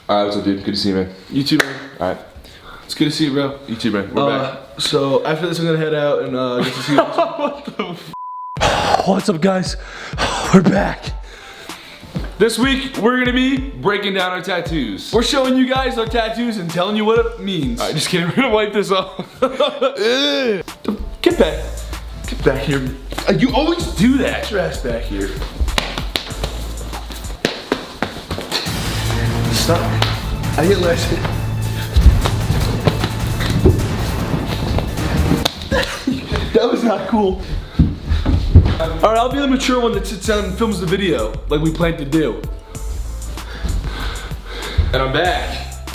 Alright, what's up, dude? Good to see you, man. You too, man. Alright. It's good to see you, bro. You too, man. We're back. So after this, I'm gonna head out and get to see you. What the f? What's up, guys? We're back. This week, we're gonna be breaking down our tattoos. We're showing you guys our tattoos and telling you what it means. Alright, just kidding. We're gonna wipe this off. Get back. Get back here. You always do that. Get your ass back here. Stop. I get less. That was not cool. Alright, I'll be the mature one that sits down and films the video, like we planned to do. And I'm back.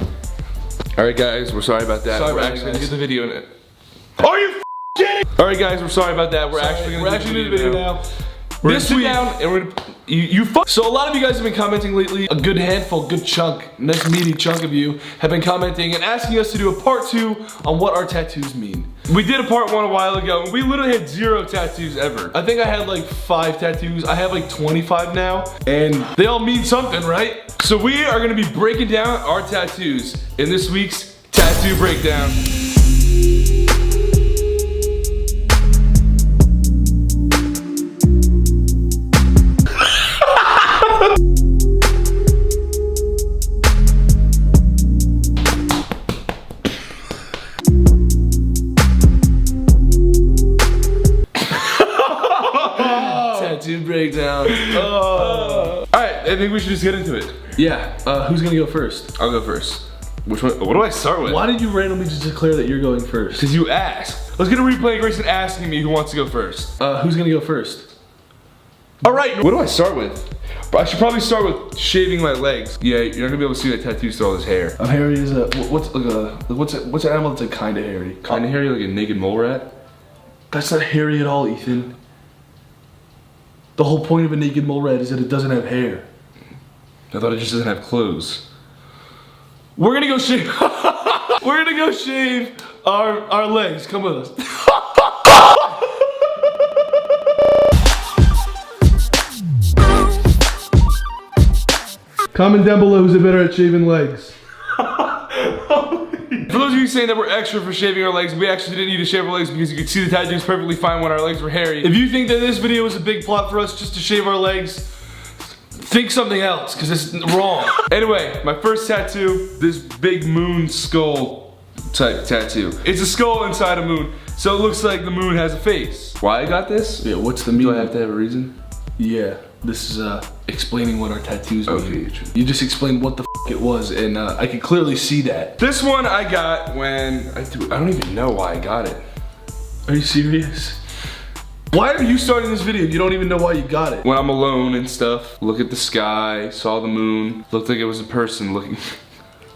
Alright, guys, we're sorry about that. We're actually gonna get the video in it. Are you kidding? Alright, guys, we're sorry about that. We're actually gonna do the video now. We're gonna sit down and we're gonna, So a lot of you guys have been commenting lately. A good handful, good chunk, nice meaty chunk of you have been commenting and asking us to do a part 2 on what our tattoos mean. We did a part 1 a while ago and we literally had 0 tattoos ever. I think I had like 5 tattoos. I have like 25 now and they all mean something, right? So we are gonna be breaking down our tattoos in this week's tattoo breakdown. Tattoo breakdown. Alright, I think we should just get into it. Yeah, who's gonna go first? I'll go first. Which one? What do I start with? Why did you randomly just declare that you're going first? Because you asked. Let's get a replay of Grayson asking me who wants to go first. Who's gonna go first? Alright, what do I start with? I should probably start with shaving my legs. Yeah, you're not gonna be able to see that tattoo through all this hair. I'm hairy as a, what's an animal that's like kinda hairy? Kinda hairy, like a naked mole rat? That's not hairy at all, Ethan. The whole point of a naked mole rat is that it doesn't have hair. I thought it just doesn't have clothes. We're gonna go shave. We're gonna go shave our legs. Come with us. Comment down below who's better at shaving legs. For those of you saying that we're extra for shaving our legs, we actually didn't need to shave our legs because you could see the tattoos perfectly fine when our legs were hairy. If you think that this video was a big plot for us just to shave our legs, think something else, because it's wrong. Anyway, my first tattoo, this big moon skull type tattoo. It's a skull inside a moon, so it looks like the moon has a face. Why I got this? Yeah, what's the meaning? Do I have to have a reason? Yeah, this is explaining what our tattoos mean. Okay. You just explained what the f it was, and I can clearly see that. This one I got when, I don't even know why I got it. Are you serious? Why are you starting this video? You don't even know why you got it. When I'm alone and stuff, look at the sky, saw the moon, looked like it was a person looking.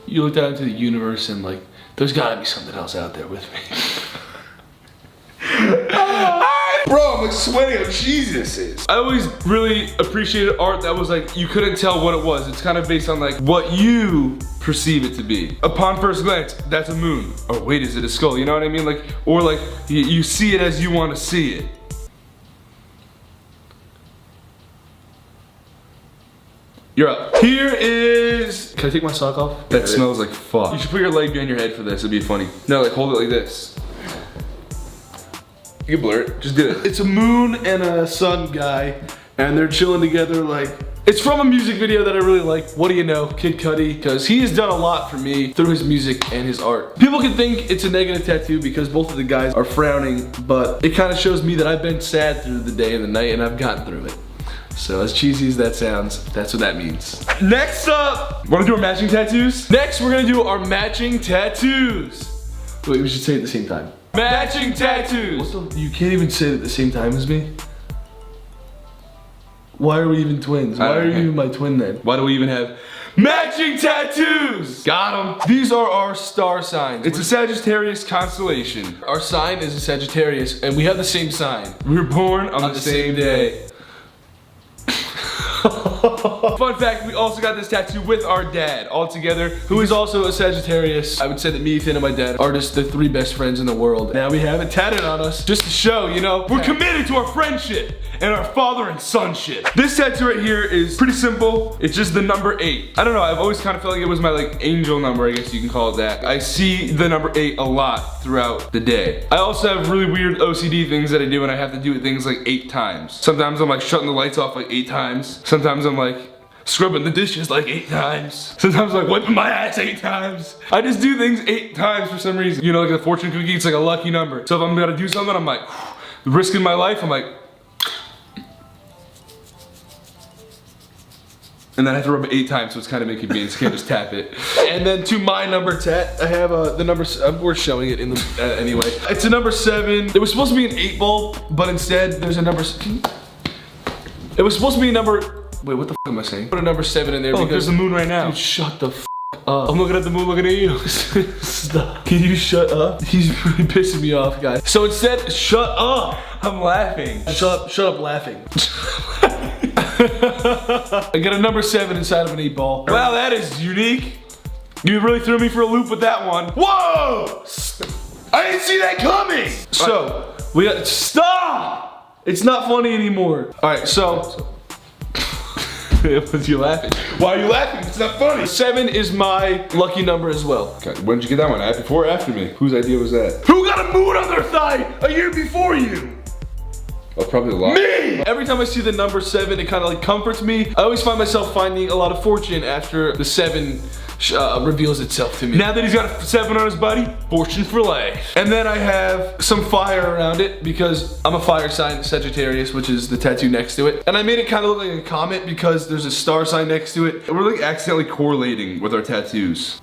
You looked out into the universe and like, there's gotta be something else out there with me. Bro, I'm like sweating how cheesy this is. I always really appreciated art that was like, you couldn't tell what it was. It's kind of based on like what you perceive it to be. Upon first glance, that's a moon. Oh wait, is it a skull? You know what I mean? Like, or like, you see it as you want to see it. You're up. Here is... Can I take my sock off? That smells like fuck. You should put your leg behind your head for this, it'd be funny. No, like hold it like this. You can blur it, just do it. It's a moon and a sun guy, and they're chilling together like... It's from a music video that I really like. What do you know? Kid Cudi, because he has done a lot for me through his music and his art. People can think it's a negative tattoo because both of the guys are frowning, but it kind of shows me that I've been sad through the day and the night and I've gotten through it. So as cheesy as that sounds, that's what that means. Next up, wanna do our matching tattoos? Next, we're gonna do our matching tattoos. Wait, we should say it at the same time. Matching tattoos. You can't even say it at the same time as me? Why are we even twins? Why are you even my twin then? Why do we even have matching tattoos? Got them. These are our star signs. It's a Sagittarius constellation. Our sign is a Sagittarius, and we have the same sign. We were born on the same day. Fun fact, we also got this tattoo with our dad all together, who is also a Sagittarius. I would say that me, Ethan, and my dad are just the 3 best friends in the world. Now we have it tatted on us just to show, you know, we're committed to our friendship and our father and son shit. This tattoo right here is pretty simple. It's just the number 8. I don't know, I've always kind of felt like it was my like angel number, I guess you can call it that. I see the number 8 a lot throughout the day. I also have really weird OCD things that I do, and I have to do things like 8 times. Sometimes I'm like shutting the lights off like 8 times. Sometimes I'm like scrubbing the dishes like 8 times. Sometimes I'm like wiping my ass 8 times. I just do things 8 times for some reason. You know, like the fortune cookie, it's like a lucky number. So if I'm gonna do something, I'm like, risking my life, I'm like, and then I have to rub it 8 times, so it's kind of making me, so I can't just tap it. And then to my number tat, I have the number, we're showing it in the, anyway. It's a number 7. It was supposed to be an 8 ball, but instead there's a number, it was supposed to be a number, wait, what the f am I saying? Put a number 7 in there because there's the moon right now. Dude, shut the f up. I'm looking at the moon, looking at you. Stop. Can you shut up? He's really pissing me off, guys. So instead, shut up. I'm laughing. Shut up laughing. I got a number 7 inside of an 8 ball. Wow, that is unique. You really threw me for a loop with that one. Whoa! I didn't see that coming. So, we got, stop! It's not funny anymore. All right, so. What's you laughing? Why are you laughing? It's not funny. 7 is my lucky number as well. Okay, when did you get that one? Before or after me? Whose idea was that? Who got a moon on their thigh a year before you? Oh, probably a lot. Me! Every time I see the number 7, it kind of like comforts me. I always find myself finding a lot of fortune after the 7 reveals itself to me. Now that he's got a 7 on his body, fortune for life. And then I have some fire around it because I'm a fire sign, Sagittarius, which is the tattoo next to it. And I made it kind of look like a comet because there's a star sign next to it. And we're like accidentally correlating with our tattoos.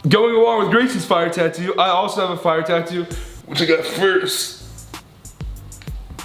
Going along with Grayson's fire tattoo, I also have a fire tattoo, which I got first.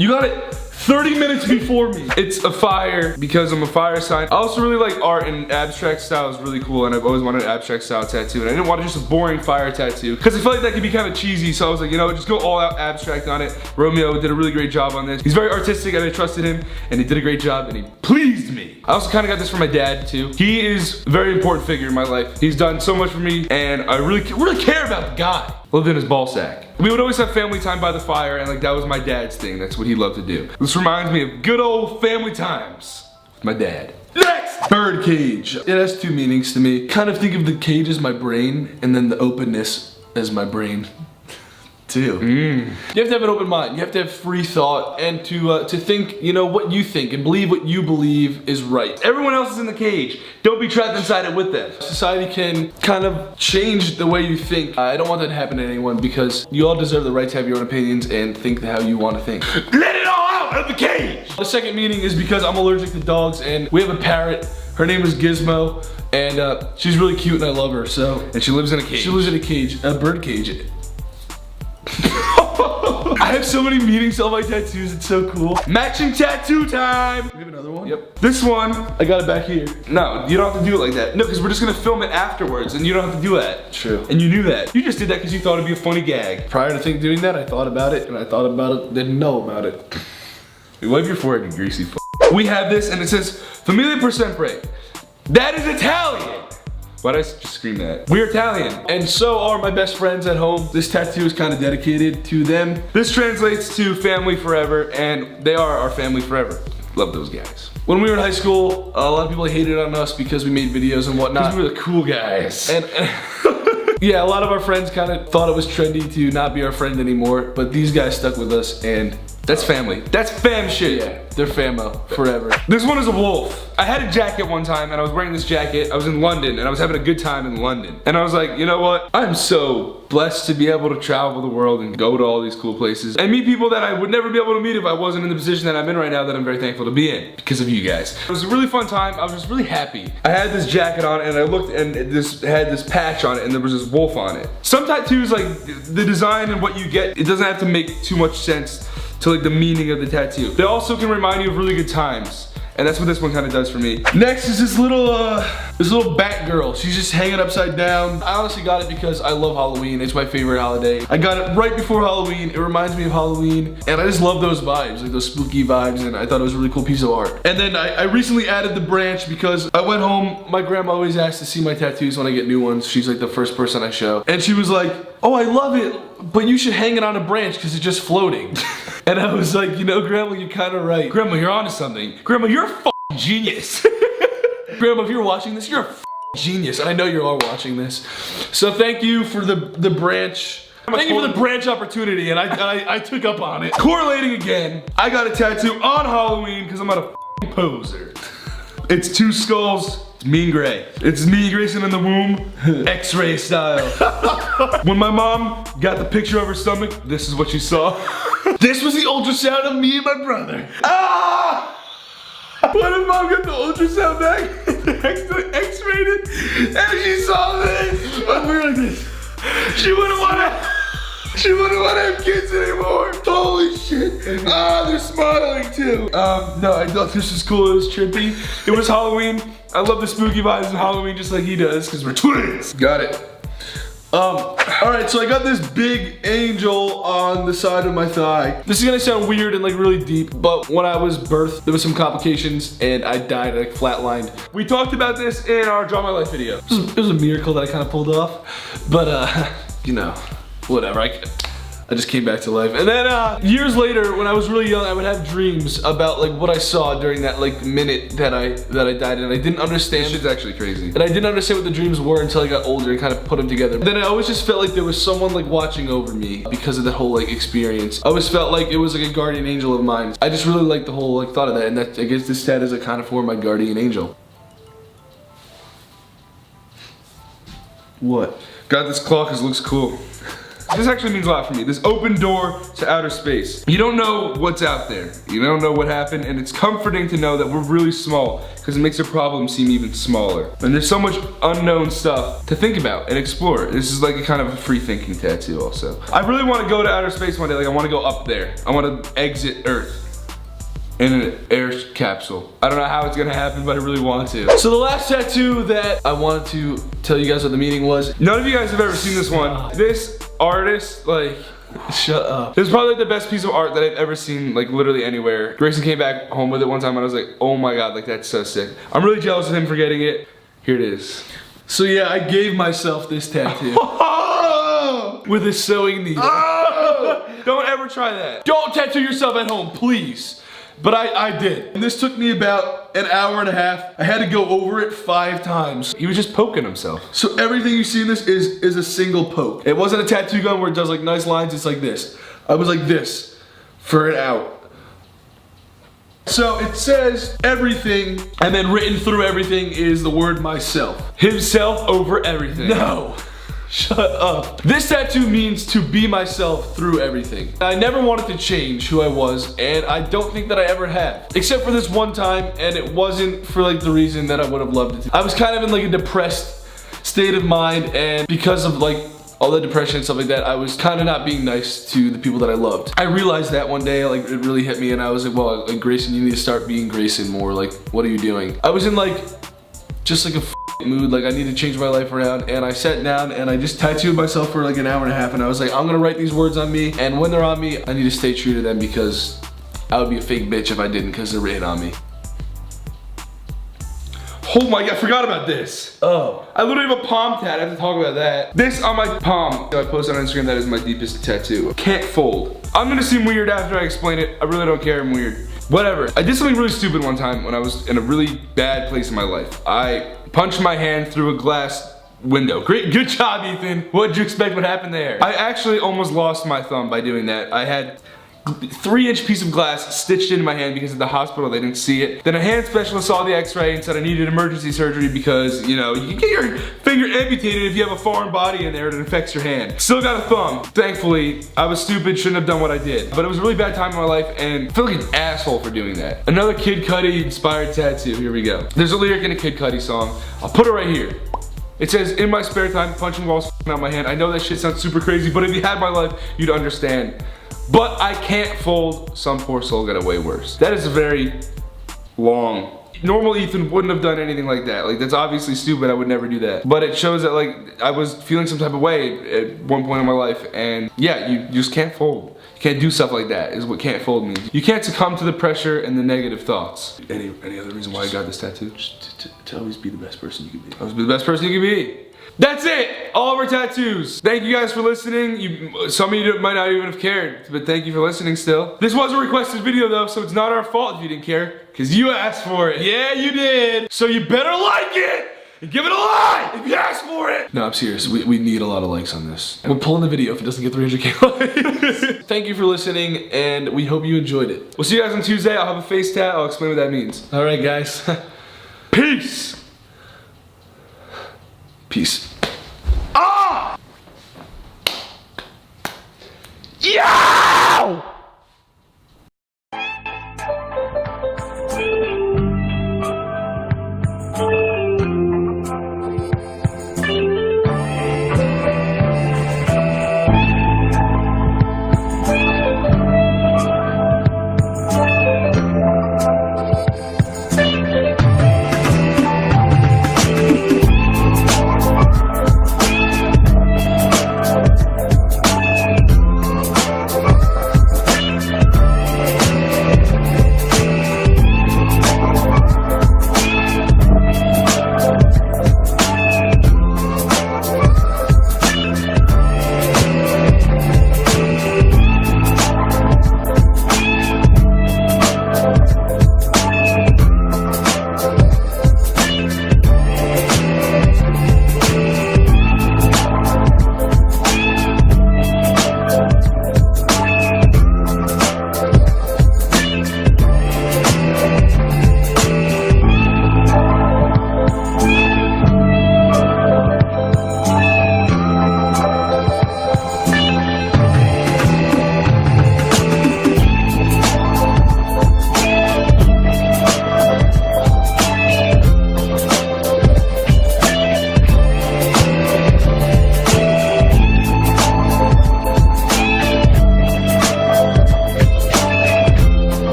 You got it 30 minutes before me. It's a fire because I'm a fire sign. I also really like art, and abstract style is really cool, and I've always wanted an abstract style tattoo, and I didn't want just a boring fire tattoo because I felt like that could be kind of cheesy, so I was like, you know, just go all out abstract on it. Romeo did a really great job on this. He's very artistic, and I trusted him, and he did a great job, and he pleased me. I also kind of got this from my dad too. He is a very important figure in my life. He's done so much for me, and I really care about the guy. Lived in his ball sack. We would always have family time by the fire, and like that was my dad's thing. That's what he loved to do. This reminds me of good old family times with my dad. Next! Bird cage. It has 2 meanings to me. Kind of think of the cage as my brain, and then the openness as my brain too. You have to have an open mind. You have to have free thought, and to think, you know, what you think and believe what you believe is right. Everyone else is in the cage. Don't be trapped inside it with them. Society can kind of change the way you think. I don't want that to happen to anyone because you all deserve the right to have your own opinions and think how you want to think. Let it all out of the cage! The second meaning is because I'm allergic to dogs, and we have a parrot. Her name is Gizmo, and she's really cute and I love her, so. And she lives in a cage. She lives in a cage, a bird cage. I have so many meanings on my tattoos, it's so cool. Matching tattoo time! We have another one? Yep. This one, I got it back here. No, you don't have to do it like that. No, because we're just gonna film it afterwards, and you don't have to do that. True. And you knew that. You just did that because you thought it'd be a funny gag. Prior to doing that, I thought about it, and I thought about it, didn't know about it. You wipe your forehead, you greasy f***. We have this, and it says, Familia per sempre. That is Italian! Why'd I just scream that? We're Italian. And so are my best friends at home. This tattoo is kind of dedicated to them. This translates to family forever, and they are our family forever. Love those guys. When we were in high school, a lot of people hated on us because we made videos and whatnot. We were the cool guys. And yeah, a lot of our friends kind of thought it was trendy to not be our friend anymore, but these guys stuck with us, and that's family. That's fam shit. Yeah, they're famo forever. This one is a wolf. I had a jacket one time, and I was wearing this jacket. I was in London, and I was having a good time in London. And I was like, you know what? I'm so blessed to be able to travel the world and go to all these cool places and meet people that I would never be able to meet if I wasn't in the position that I'm in right now, that I'm very thankful to be in because of you guys. It was a really fun time. I was just really happy. I had this jacket on, and I looked, and this had this patch on it, and there was this wolf on it. Some tattoos, like the design and what you get, it doesn't have to make too much sense to like the meaning of the tattoo. They also can remind you of really good times. And that's what this one kind of does for me. Next is this little This little bat girl, she's just hanging upside down. I honestly got it because I love Halloween. It's my favorite holiday. I got it right before Halloween. It reminds me of Halloween. And I just love those vibes, like those spooky vibes. And I thought it was a really cool piece of art. And then I recently added the branch because I went home. My grandma always asks to see my tattoos when I get new ones. She's like the first person I show. And she was like, oh, I love it, but you should hang it on a branch because it's just floating. And I was like, you know, Grandma, you're kind of right. Grandma, you're onto something. Grandma, you're a f***ing genius. Grandma, if you're watching this, you're a f***ing genius. And I know you are watching this. So thank you for the branch. Thank you for the branch opportunity, and I took up on it. Correlating again, I got a tattoo on Halloween because I'm not a f***ing poser. It's two skulls. It's me and Gray. It's me, Grayson in the womb, X-ray style. When my mom got the picture of her stomach, this is what she saw. This was the ultrasound of me and my brother. Ah! When my mom got the ultrasound back, X-rayed it, and she saw this. We were like this. She wouldn't want to have kids anymore. Holy shit. Ah, they're smiling too. No, I thought this was cool. It was trippy. It was Halloween. I love the spooky vibes of Halloween just like he does because we're twins. Got it. All right, so I got this big angel on the side of my thigh. This is gonna sound weird and like really deep, but when I was birthed, there was some complications and I died, like flatlined. We talked about this in our Draw My Life video. It was a miracle that I kind of pulled off, but you know, whatever. I just came back to life. And then years later, when I was really young, I would have dreams about like what I saw during that like minute that I died, and I didn't understand. This shit's actually crazy. And I didn't understand what the dreams were until I got older and kind of put them together. Then I always just felt like there was someone like watching over me because of that whole like experience. I always felt like it was like a guardian angel of mine. I just really like the whole like thought of that, and that I guess this tat is a kind of for my guardian angel. What? Got this claw because it looks cool. This actually means a lot for me. This open door to outer space. You don't know what's out there. You don't know what happened, and it's comforting to know that we're really small because it makes a problem seem even smaller. And there's so much unknown stuff to think about and explore. This is like a kind of a free thinking tattoo also. I really want to go to outer space one day. Like I want to go up there. I want to exit Earth in an air capsule. I don't know how it's gonna happen, but I really want to. So the last tattoo that I wanted to tell you guys what the meaning was. None of you guys have ever seen this one. This artist, like, shut up. This is probably like the best piece of art that I've ever seen, like literally anywhere. Grayson came back home with it one time and I was like, oh my God, like that's so sick. I'm really jealous of him for getting it. Here it is. So yeah, I gave myself this tattoo. With a sewing needle. Don't ever try that. Don't tattoo yourself at home, please. But I did. And this took me about an hour and a half. I had to go over it 5 times. He was just poking himself. So everything you see in this is a single poke. It wasn't a tattoo gun where it does like nice lines, it's like this. I was like this for an hour. So it says everything, and then written through everything is the word myself. Himself over everything. No. Shut up. This tattoo means to be myself through everything. I never wanted to change who I was, and I don't think that I ever have. Except for this one time, and it wasn't for like the reason that I would have loved it to. I was kind of in like a depressed state of mind, and because of like all the depression and stuff like that, I was kind of not being nice to the people that I loved. I realized that one day, like it really hit me, and I was like, well, like Grayson, you need to start being Grayson more. Like, what are you doing? I was in like, just like a mood, like I need to change my life around, and I sat down and I just tattooed myself for like an hour and a half, and I was like, I'm gonna write these words on me, and when they're on me, I need to stay true to them because I would be a fake bitch if I didn't, because they're written on me. Oh my God, I forgot about this. Oh. I literally have a palm tat, I have to talk about that. This on my palm, I posted on Instagram, that is my deepest tattoo. Can't fold. I'm gonna seem weird after I explain it. I really don't care, I'm weird. Whatever. I did something really stupid one time when I was in a really bad place in my life. I punched my hand through a glass window. Great, good job, Ethan. What'd you expect would happen there? I actually almost lost my thumb by doing that. I had 3-inch piece of glass stitched into my hand because at the hospital they didn't see it. Then a hand specialist saw the x-ray and said I needed emergency surgery because, you know, you can get your finger amputated if you have a foreign body in there that infects your hand. Still got a thumb. Thankfully, I was stupid, shouldn't have done what I did. But it was a really bad time in my life and I feel like an asshole for doing that. Another Kid Cudi inspired tattoo, here we go. There's a lyric in a Kid Cudi song. I'll put it right here. It says, in my spare time, punching walls f***ing out my hand. I know that shit sounds super crazy, but if you had my life, you'd understand. But I can't fold, some poor soul got it way worse. That is very long. Normal Ethan wouldn't have done anything like that. Like, that's obviously stupid. I would never do that. But it shows that, like, I was feeling some type of way at one point in my life. And yeah, you just can't fold. You can't do stuff like that, is what can't fold means. You can't succumb to the pressure and the negative thoughts. Any other reason why I got this tattoo? Just to always be the best person you can be. Always be the best person you can be. That's it! All of our tattoos. Thank you guys for listening. Some of you might not even have cared, but thank you for listening still. This was a requested video though, so it's not our fault if you didn't care, because you asked for it. Yeah, you did. So you better like it and give it a like if you asked for it. No, I'm serious. We need a lot of likes on this. We're pulling the video if it doesn't get 300K likes. Thank you for listening, and we hope you enjoyed it. We'll see you guys on Tuesday. I'll have a face tat. I'll explain what that means. All right, guys. Peace. Peace.